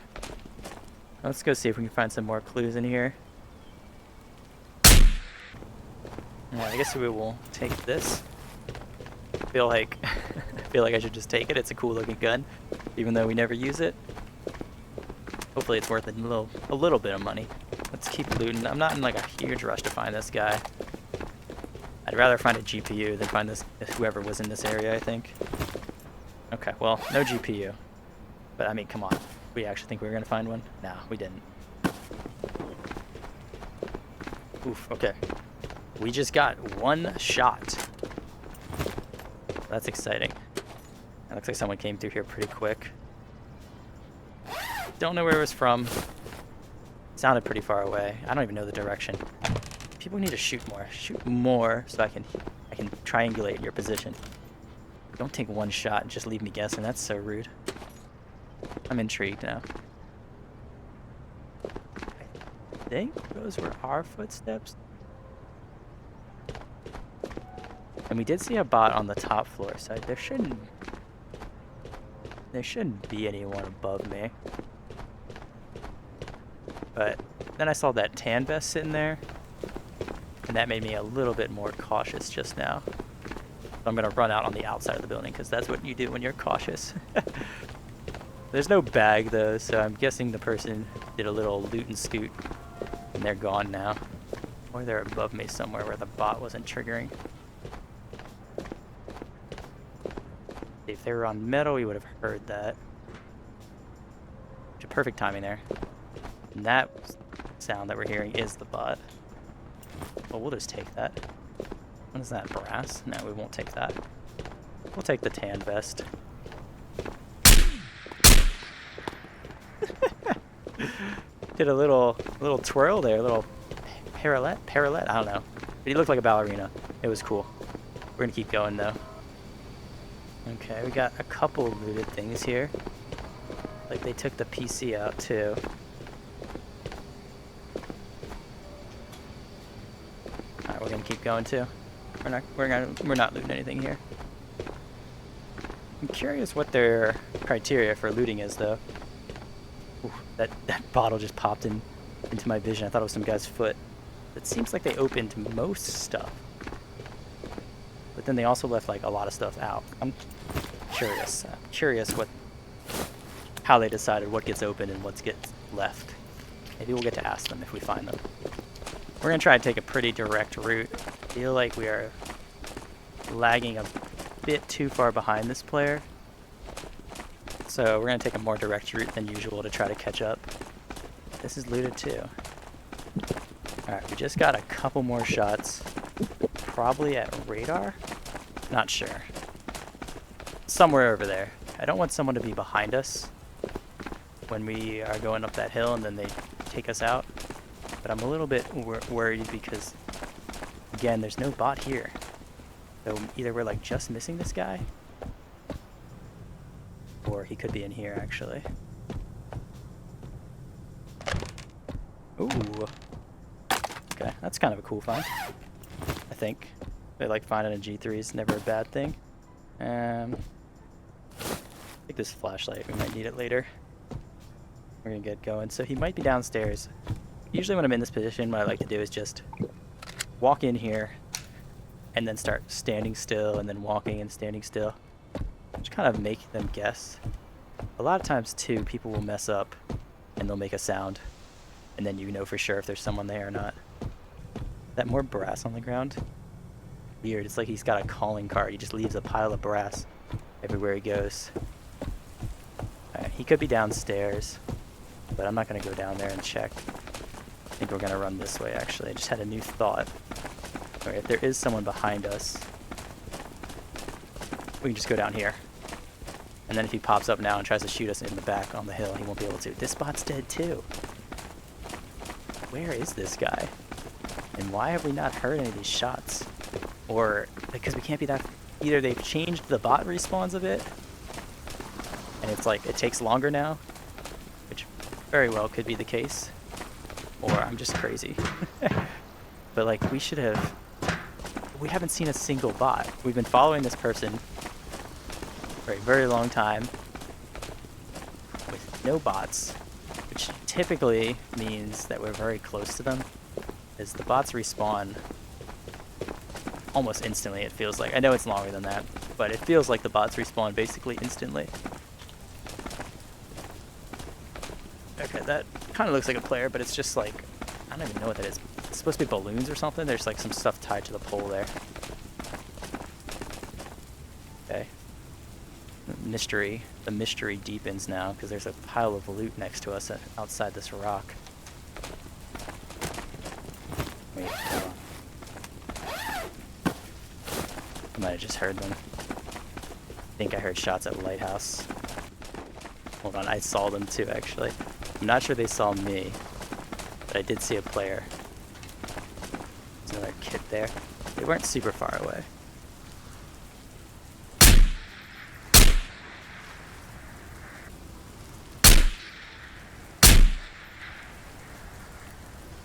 Let's go see if we can find some more clues in here. Yeah, I guess we will take this. I feel like I should just take it. It's a cool looking gun, even though we never use it. Hopefully it's worth a little bit of money. Let's keep looting. I'm not in like a huge rush to find this guy. I'd rather find a GPU than find this whoever was in this area, I think. Okay, well, no GPU. But I mean, come on. We actually think we were gonna find one? No, we didn't. Oof, okay. We just got one shot. That's exciting. It looks like someone came through here pretty quick. Don't know where it was from. Sounded pretty far away. I don't even know the direction. People need to shoot more. Shoot more so I can triangulate your position. Don't take one shot and just leave me guessing. That's so rude. I'm intrigued now. I think those were our footsteps. And we did see a bot on the top floor, so there shouldn't be anyone above me. But then I saw that tan vest sitting there, and that made me a little bit more cautious just now. So I'm gonna run out on the outside of the building because that's what you do when you're cautious. There's no bag though, so I'm guessing the person did a little loot and scoot, and they're gone now. Or they're above me somewhere where the bot wasn't triggering. If they were on metal, we would have heard that. Perfect timing there. And that sound that we're hearing is the bot. Well, we'll just take that. What is that, brass? No, we won't take that. We'll take the tan vest. Did a little twirl there, a little parallel, I don't know. But he looked like a ballerina. It was cool. We're gonna keep going though. Okay, we got a couple looted things here. Like they took the PC out too. Alright, we're gonna keep going too. We're not looting anything here. I'm curious what their criteria for looting is though. Ooh, that bottle just popped into my vision. I thought it was some guy's foot. It seems like they opened most stuff. But then they also left like a lot of stuff out. I'm curious. How they decided what gets open and what gets left. Maybe we'll get to ask them if we find them. We're gonna try to take a pretty direct route. I feel like we are lagging a bit too far behind this player. So we're gonna take a more direct route than usual to try to catch up. This is looted too. Alright, we just got a couple more shots. Probably at radar? Not sure. Somewhere over there. I don't want someone to be behind us when we are going up that hill and then they take us out. But I'm a little bit worried because, again, there's no bot here. So either we're like just missing this guy, or he could be in here actually. Ooh. Okay, that's kind of a cool find, I think. But like finding a G3 is never a bad thing. Take this flashlight, we might need it later. We're gonna get going. So he might be downstairs. Usually when I'm in this position, what I like to do is just walk in here and then start standing still and then walking and standing still. Just kind of make them guess. A lot of times too, people will mess up and they'll make a sound and then you know for sure if there's someone there or not. That more brass on the ground? Weird, it's like he's got a calling card. He just leaves a pile of brass everywhere he goes. Alright, he could be downstairs, but I'm not going to go down there and check. I think we're going to run this way actually. I just had a new thought. Alright, if there is someone behind us, we can just go down here. And then if he pops up now and tries to shoot us in the back on the hill, he won't be able to. This spot's dead too. Where is this guy? And why have we not heard any of these shots? Or, because we can't be that... Either they've changed the bot respawns a bit, and it's like, it takes longer now, which very well could be the case. Or I'm just crazy. But like, we should have... we haven't seen a single bot. We've been following this person for a very long time with no bots, which typically means that we're very close to them, as the bots respawn almost instantly, it feels like. I know it's longer than that, but it feels like the bots respawn basically instantly. Okay, that kind of looks like a player, but it's just like, I don't even know what that is. It's supposed to be balloons or something. There's like some stuff tied to the pole there. Okay. The mystery deepens now because there's a pile of loot next to us outside this rock. Wait, hold on. I might have just heard them. I think I heard shots at the lighthouse. Hold on, I saw them too, actually. I'm not sure they saw me, but I did see a player. There's another kid there. They weren't super far away.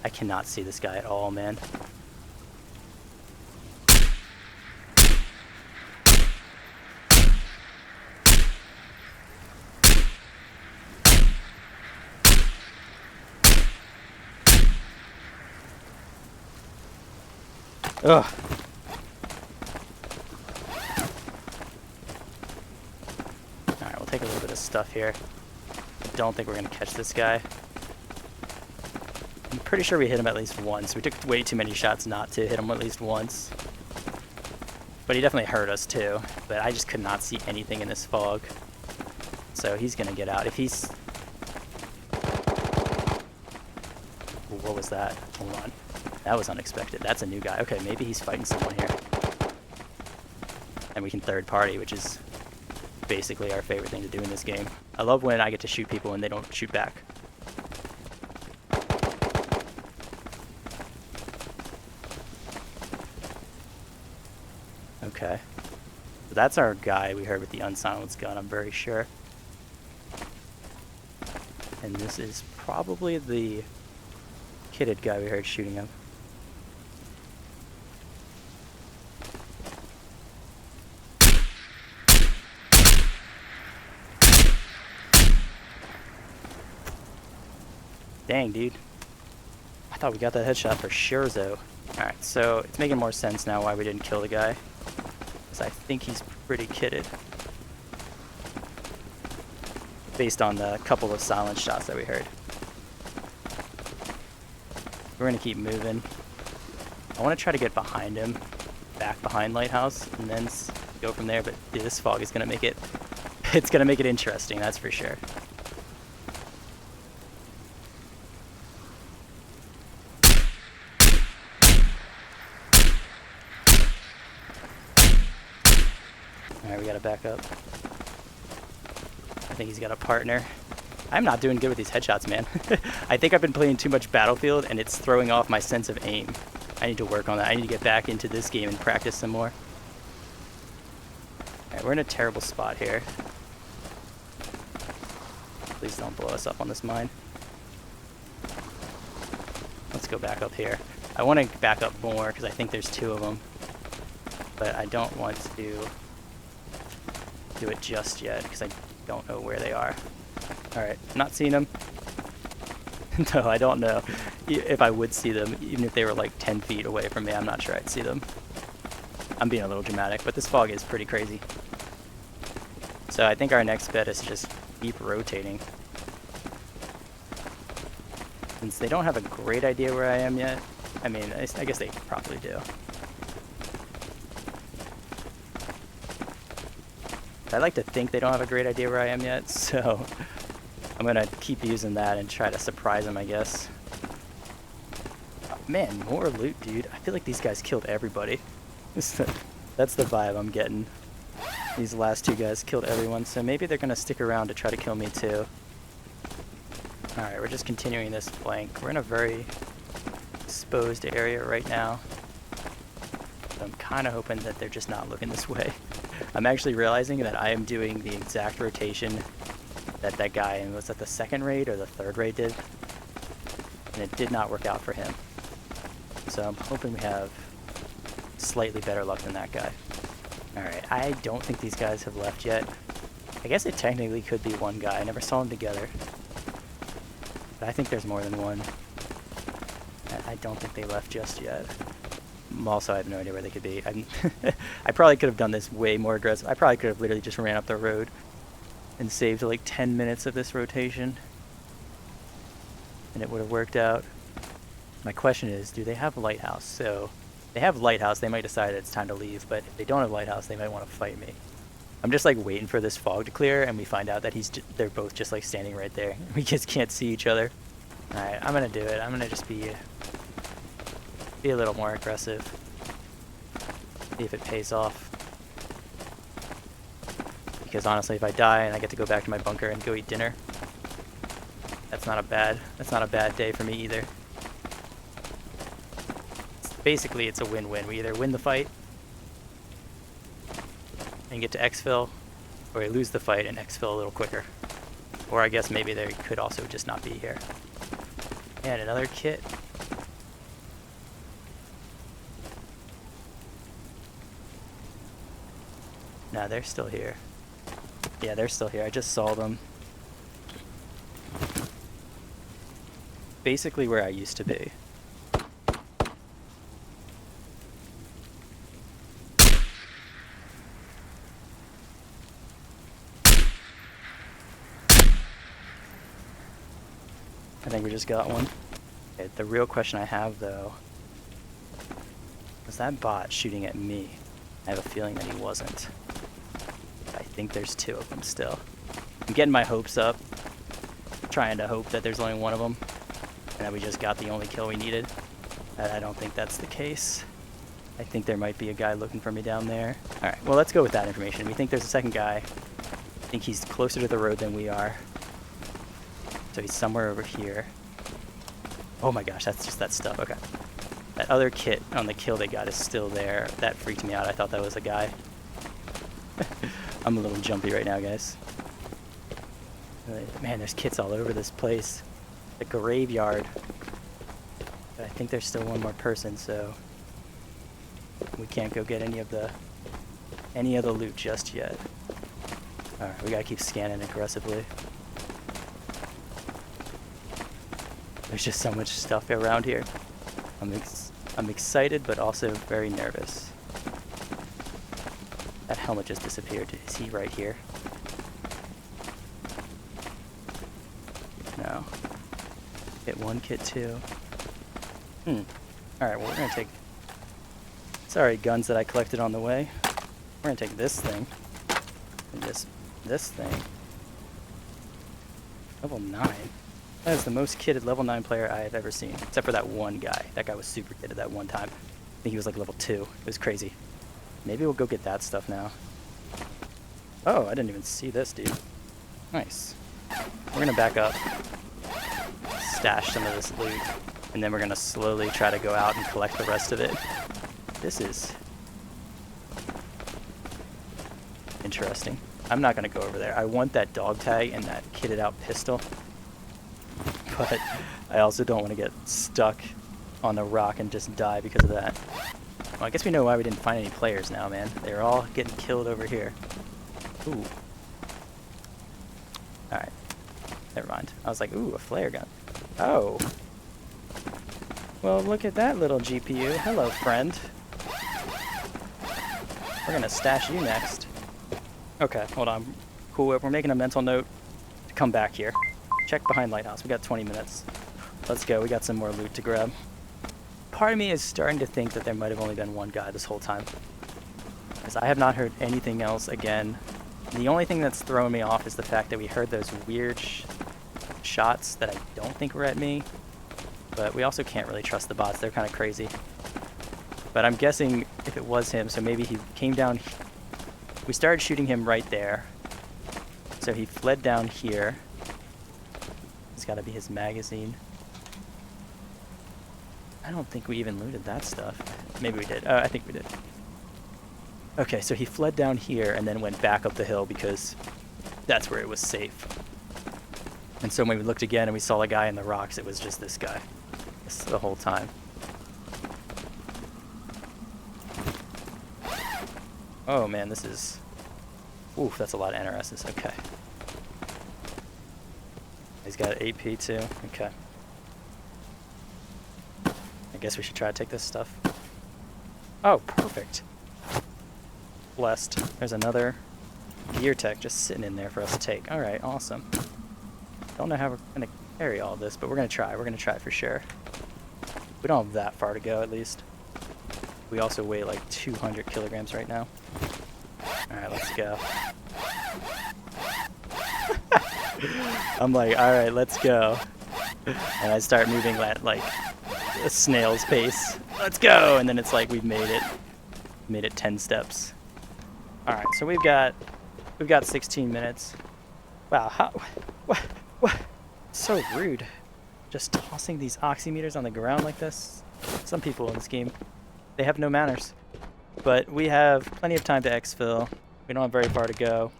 I cannot see this guy at all, man. Ugh. Alright, we'll take a little bit of stuff here. I don't think we're gonna catch this guy. I'm pretty sure we hit him at least once. We took way too many shots not to hit him at least once. But he definitely hurt us too. But I just could not see anything in this fog. So he's gonna get out. If he's... Ooh, what was that? Hold on. That was unexpected. That's a new guy. Okay, maybe he's fighting someone here. And we can third party, which is basically our favorite thing to do in this game. I love when I get to shoot people and they don't shoot back. Okay. So that's our guy we heard with the unsilenced gun, I'm very sure. And this is probably the kitted guy we heard shooting him. Dang, dude. I thought we got that headshot for sure, though. Alright, so it's making more sense now why we didn't kill the guy. Because I think he's pretty kitted. Based on the couple of silent shots that we heard. We're going to keep moving. I want to try to get behind him. Back behind Lighthouse. And then go from there. But dude, this fog is going to make it... It's going to make it interesting, that's for sure. Alright, we gotta back up. I think he's got a partner. I'm not doing good with these headshots, man. I think I've been playing too much Battlefield and it's throwing off my sense of aim. I need to work on that. I need to get back into this game and practice some more. Alright, we're in a terrible spot here. Please don't blow us up on this mine. Let's go back up here. I want to back up more because I think there's two of them. But I don't want to do it just yet because I don't know where they are. Alright, not seeing them. No, I don't know if I would see them, even if they were like 10 feet away from me. I'm not sure I'd see them. I'm being a little dramatic, but this fog is pretty crazy. So I think our next bet is to just keep rotating. Since they don't have a great idea where I am yet. I mean, I guess they probably do. I like to think they don't have a great idea where I am yet, so I'm gonna keep using that and try to surprise them, I guess. Oh, man, more loot, dude. I feel like these guys killed everybody. That's the vibe I'm getting. These last two guys killed everyone, so maybe they're gonna stick around to try to kill me too. Alright, we're just continuing this flank. We're in a very exposed area right now. So I'm kind of hoping that they're just not looking this way. I'm actually realizing that I am doing the exact rotation that that guy in, was that the second raid or the third raid did? And it did not work out for him. So I'm hoping we have slightly better luck than that guy. Alright, I don't think these guys have left yet. I guess it technically could be one guy. I never saw them together. But I think there's more than one. I don't think they left just yet. Also, I have no idea where they could be. I probably could have done this way more aggressive. I probably could have literally just ran up the road and saved like 10 minutes of this rotation. And it would have worked out. My question is, do they have Lighthouse? So, if they have Lighthouse, they might decide it's time to leave. But if they don't have Lighthouse, they might want to fight me. I'm just like waiting for this fog to clear, and we find out that they're both just like standing right there. We just can't see each other. Alright, I'm gonna do it. I'm gonna just be a little more aggressive. See if it pays off. Because honestly, if I die and I get to go back to my bunker and go eat dinner, that's not a bad day for me either. Basically, it's a win-win. We either win the fight and get to exfil, or we lose the fight and exfil a little quicker. Or I guess maybe they could also just not be here. And another kit. Nah, they're still here. Yeah, they're still here. I just saw them. Basically where I used to be. I think we just got one. Okay, the real question I have though, was that bot shooting at me? I have a feeling that he wasn't. I think there's two of them still. I'm getting my hopes up, trying to hope that there's only one of them, and that we just got the only kill we needed. I don't think that's the case. I think there might be a guy looking for me down there. Alright, well let's go with that information. We think there's a second guy. I think he's closer to the road than we are. So he's somewhere over here. Oh my gosh, that's just that stuff. Okay. That other kit on the kill they got is still there. That freaked me out. I thought that was a guy. I'm a little jumpy right now, guys. Man, there's kits all over this place. The graveyard. But I think there's still one more person, so we can't go get any of the loot just yet. Alright, we gotta keep scanning aggressively. There's just so much stuff around here. I'm excited, but also very nervous. That helmet just disappeared. Is he right here? No. Hit one, kit two. Alright, well we're gonna take... Sorry, guns that I collected on the way. We're gonna take this thing. And this thing. Level 9. That is the most kitted level 9 player I have ever seen. Except for that one guy. That guy was super kitted that one time. I think he was like level 2. It was crazy. Maybe we'll go get that stuff now. Oh, I didn't even see this, dude. Nice. We're gonna back up. Stash some of this loot. And then we're gonna slowly try to go out and collect the rest of it. This is interesting. I'm not gonna go over there. I want that dog tag and that kitted out pistol. But I also don't want to get stuck on the rock and just die because of that. Well, I guess we know why we didn't find any players now, man. They're all getting killed over here. Ooh. Alright. Never mind. I was like, ooh, a flare gun. Oh. Well, look at that little GPU. Hello, friend. We're gonna stash you next. Okay, hold on. Cool, we're making a mental note to come back here. Check behind Lighthouse. We got 20 minutes. Let's go. We got some more loot to grab. Part of me is starting to think that there might have only been one guy this whole time. Because I have not heard anything else again. The only thing that's throwing me off is the fact that we heard those weird shots that I don't think were at me. But we also can't really trust the bots. They're kind of crazy. But I'm guessing if it was him, so maybe he came down. We started shooting him right there. So he fled down here. It's got to be his magazine. I don't think we even looted that stuff. Maybe we did. I think we did. Okay, so he fled down here and then went back up the hill because that's where it was safe. And so when we looked again and we saw a guy in the rocks, it was just this guy. The whole time. Oh man, this is... Oof, that's a lot of NRSs. Okay. He's got AP too. Okay. I guess we should try to take this stuff. Oh, perfect. Blessed. There's another gear tech just sitting in there for us to take. Alright, awesome. Don't know how we're going to carry all this, but we're going to try. We're going to try for sure. We don't have that far to go, at least. We also weigh like 200 kilograms right now. Alright, let's go. I'm like, alright, let's go. And I start moving at like a snail's pace. Let's go! And then it's like we've made it. Made it 10 steps. Alright, so we've got 16 minutes. Wow, what? So rude. Just tossing these oximeters on the ground like this. Some people in this game, they have no manners. But we have plenty of time to exfil. We don't have very far to go.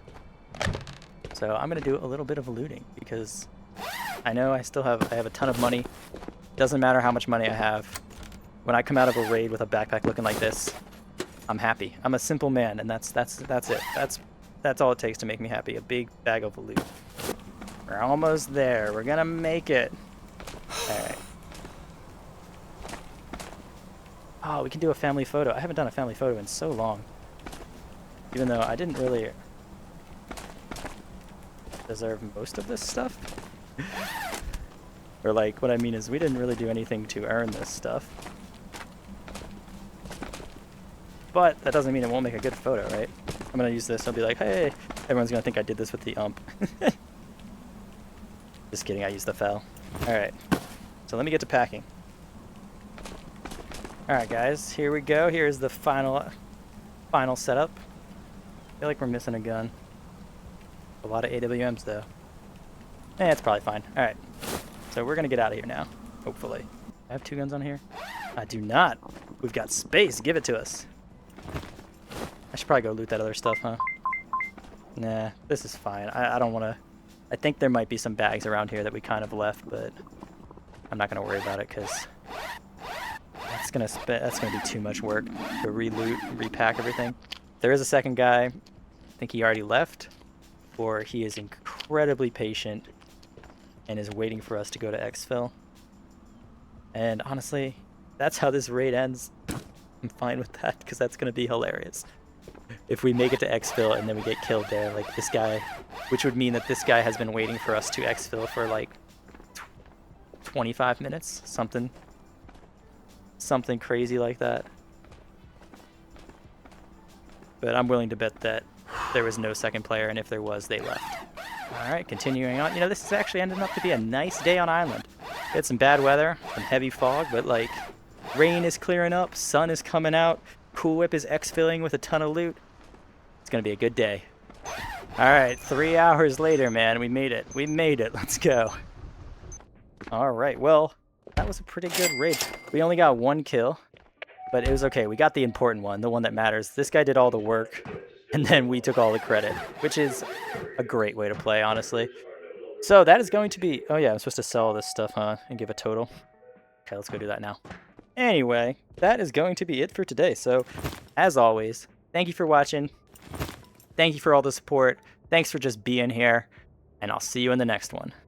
So I'm gonna do a little bit of looting because I know I have a ton of money. Doesn't matter how much money I have. When I come out of a raid with a backpack looking like this, I'm happy. I'm a simple man, and that's it. That's all it takes to make me happy. A big bag of loot. We're almost there. We're gonna make it. Alright. Oh, we can do a family photo. I haven't done a family photo in so long. Even though I didn't really deserve most of this stuff. Or like, what I mean is we didn't really do anything to earn this stuff. But that doesn't mean it won't make a good photo, right? I'm gonna use this, I'll be like, hey, everyone's gonna think I did this with the ump. Just kidding, I used the fell. Alright, so let me get to packing. Alright guys, here we go. Here's the final setup. I feel like we're missing a gun. A lot of AWMs though. It's probably fine. Alright, so we're gonna get out of here now, hopefully. I have 2 guns on here? I do not. We've got space, give it to us. I should probably go loot that other stuff, huh? Nah, this is fine. I don't want to... I think there might be some bags around here that we kind of left, but I'm not going to worry about it because that's going to be too much work to re-loot, repack everything. There is a second guy. I think he already left, or he is incredibly patient and is waiting for us to go to exfil. And honestly, that's how this raid ends. I'm fine with that because that's going to be hilarious. If we make it to exfil and then we get killed there, like this guy, which would mean that this guy has been waiting for us to exfil for like 25 minutes, something crazy like that. But I'm willing to bet that there was no second player, and if there was, they left. Alright, continuing on. You know, this is actually ended up to be a nice day on island. We had some bad weather, some heavy fog, but like, rain is clearing up, sun is coming out, Cool Whip is exfilling with a ton of loot. It's gonna be a good day. Alright, 3 hours later, man, we made it. We made it, let's go. Alright, well, that was a pretty good raid. We only got 1 kill, but it was okay. We got the important one, the one that matters. This guy did all the work, and then we took all the credit, which is a great way to play, honestly. So that is going to be... Oh yeah, I'm supposed to sell all this stuff, huh? And give a total. Okay, let's go do that now. Anyway, that is going to be it for today. So, as always, thank you for watching. Thank you for all the support. Thanks for just being here. And I'll see you in the next one.